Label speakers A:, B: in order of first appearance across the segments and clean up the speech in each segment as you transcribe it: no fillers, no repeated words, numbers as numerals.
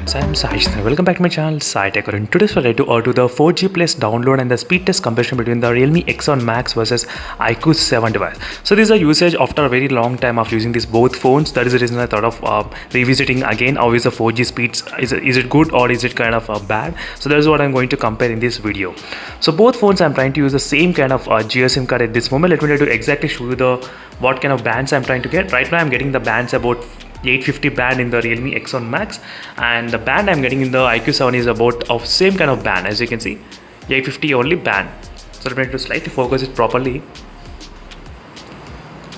A: friends, I am Sahishna. Welcome back to my channel SciTech. In today's video, do the 4G Plus download and the speed test comparison between the Realme X1 Max versus iQOO 7 device. So this is a usage after a very long time of using these both phones. That is the reason I thought of revisiting again. How is the 4G speeds? Is it good or is it kind of bad? So that is what I'm going to compare in this video. So both phones I'm trying to use the same kind of GeoSIM card at this moment. Let me try to exactly show you the what kind of bands I'm trying to get. Right now I'm getting the bands about 850 band in the Realme X1 Max, and the band I'm getting in the iQOO 7 is about of same kind of band. As you can see, 850 only band. So I'm going to slightly focus it properly.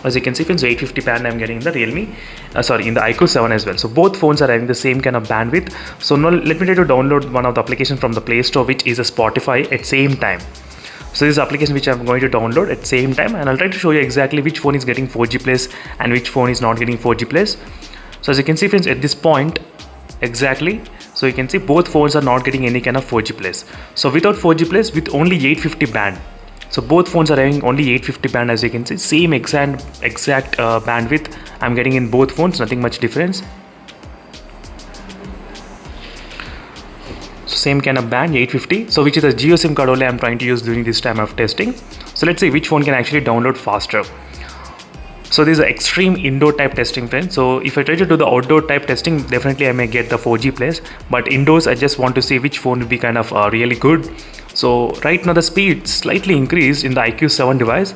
A: As you can see, friends, 850 band I'm getting in the in the iQOO 7 as well. So both phones are having the same kind of bandwidth. So now let me try to download one of the applications from the Play Store, which is a Spotify at same time. So this is the application which I'm going to download at same time, and I'll try to show you exactly which phone is getting 4G Plus and which phone is not getting 4G Plus. So as you can see, friends, at this point exactly, so you can see both phones are not getting any kind of 4G Plus. So without 4G Plus, with only 850 band. So both phones are having only 850 band. As you can see, same exact bandwidth I'm getting in both phones, nothing much difference. So same kind of band, 850. So which is the GeoSIM card only I'm trying to use during this time of testing. So let's see which phone can actually download faster. So this is an extreme indoor type testing, friends. So if I try to do the outdoor type testing, definitely I may get the 4G Plus, but indoors I just want to see which phone will be kind of really good. So right now the speed slightly increased in the iQOO 7 device,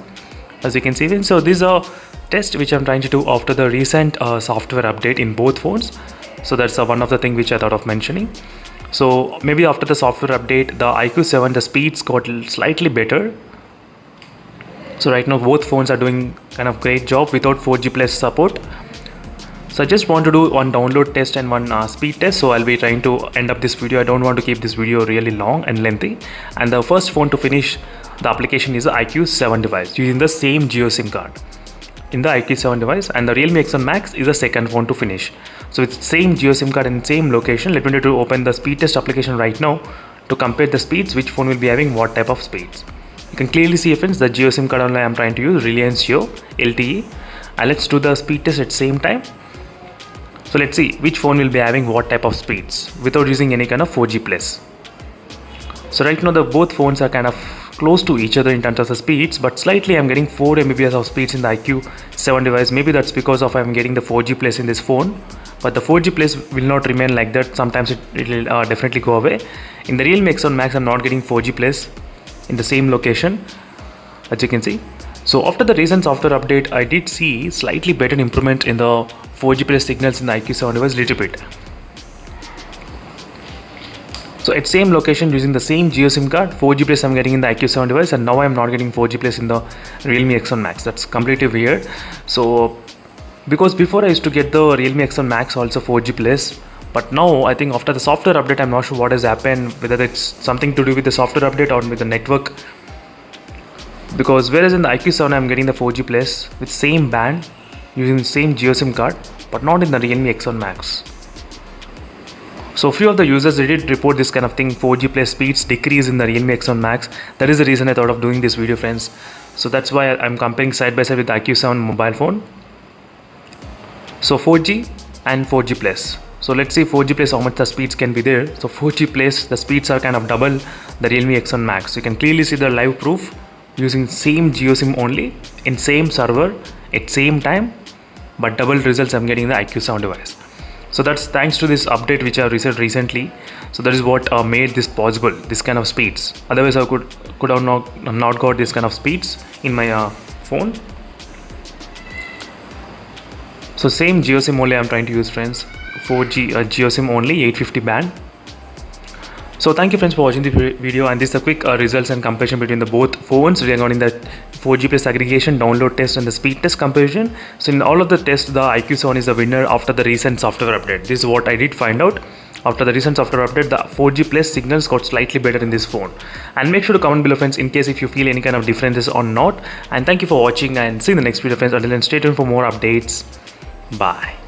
A: as you can see. So this is a test which I'm trying to do after the recent software update in both phones. So that's one of the things which I thought of mentioning. So maybe after the software update, the iQOO 7, the speeds got slightly better. So right now both phones are doing kind of great job without 4G Plus support. So I just want to do one download test and one speed test. So I'll be trying to end up this video. I don't want to keep this video really long and lengthy. And the first phone to finish the application is the iQOO 7 device using the same GeoSIM card in the iQOO 7 device, and the Realme X1 Max is the second phone to finish. So it's same GeoSIM card and same location. Let me try to open the speed test application right now to compare the speeds, which phone will be having what type of speeds. You can clearly see, friends, the GeoSIM card only I'm trying to use, Reliance Jio LTE. And let's do the speed test at same time. So let's see which phone will be having what type of speeds without using any kind of 4G Plus. So right now the both phones are kind of close to each other in terms of the speeds, but slightly I'm getting 4 Mbps of speeds in the iQOO 7 device. Maybe that's because of I'm getting the 4G Plus in this phone, but the 4G Plus will not remain like that. Sometimes it will definitely go away. In the Realme X1 Max, I'm not getting 4G Plus in the same location, as you can see. So after the recent software update, I did see slightly better improvement in the 4G Plus signals in the iQOO 7 device, little bit. So at same location using the same GeoSIM card, 4G Plus I'm getting in the iQOO 7 device, and now I'm not getting 4G Plus in the Realme X1 Max. That's completely weird. So because before I used to get the Realme X1 Max also 4G Plus, but now I think after the software update, I'm not sure what has happened, whether it's something to do with the software update or with the network. Because whereas in the iQOO 7 I'm getting the 4G Plus with same band using the same GeoSIM card, but not in the Realme X1 Max. So few of the users did report this kind of thing, 4G Plus speeds decrease in the Realme X1 Max. That is the reason I thought of doing this video, friends. So that's why I'm comparing side by side with the iQOO 7 mobile phone. So 4G and 4G Plus. So let's see 4G Plus how much the speeds can be there. So 4G Plus, the speeds are kind of double the Realme X1 Max. You can clearly see the live proof using same GeoSIM only in same server at same time, but double results I'm getting in the iQOO 7 device. So that's thanks to this update which I received recently. So that is what made this possible, this kind of speeds. Otherwise I could have not got this kind of speeds in my phone. So same GeoSIM only I'm trying to use, friends. 4G GeoSIM only, 850 band. So thank you, friends, for watching the video, and this is a quick results and comparison between the both phones regarding the 4G Plus aggregation, download test, and the speed test comparison. So in all of the tests, the iQOO 7 is the winner after the recent software update. This is what I did find out. After the recent software update, the 4G Plus signals got slightly better in this phone. And make sure to comment below, friends, in case if you feel any kind of differences or not. And thank you for watching, and see you in the next video, friends. Until then, stay tuned for more updates. Bye.